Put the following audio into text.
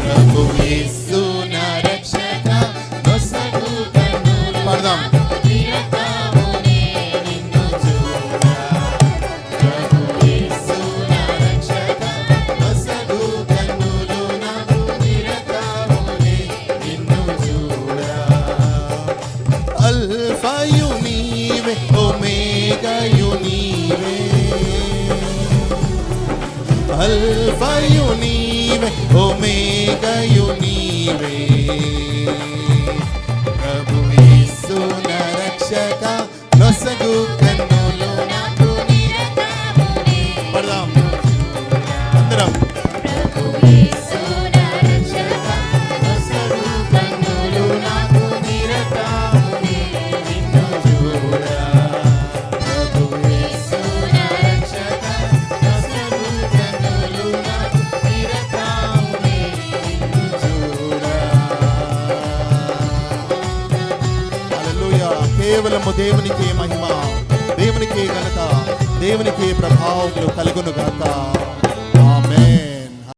ప్రభు యేసు నా రక్షక నొసగు కన్నులు పాడదాం నిరతమునే నిన్ను చూడ ప్రభు యేసు నా రక్షక నొసగు కన్నులు నాకు నిరతమునే నిన్ను చూడ అల్ఫాయు నీవే ఒమేగాయు నీవే అల్ఫాయు నీవే ఒమేగాయు నీవే ప్రభు యేసు నా రక్షక నొసగు కన్నులు నాకు నిరతమునే పడదాం అందరం ప్రభు యేసు నా రక్షక నొసగు కన్నులు నాకు నిరతమునే నిన్ను చూడ ప్రభు యేసు నా రక్షక నొసగు కన్నులు నాకు నిరతమునే నిన్ను చూడ హల్లెలూయా కేవలము దేవునికే మహిమ దేవునికే ఘనత దేవునికే ప్రభావములు కలుగును గాక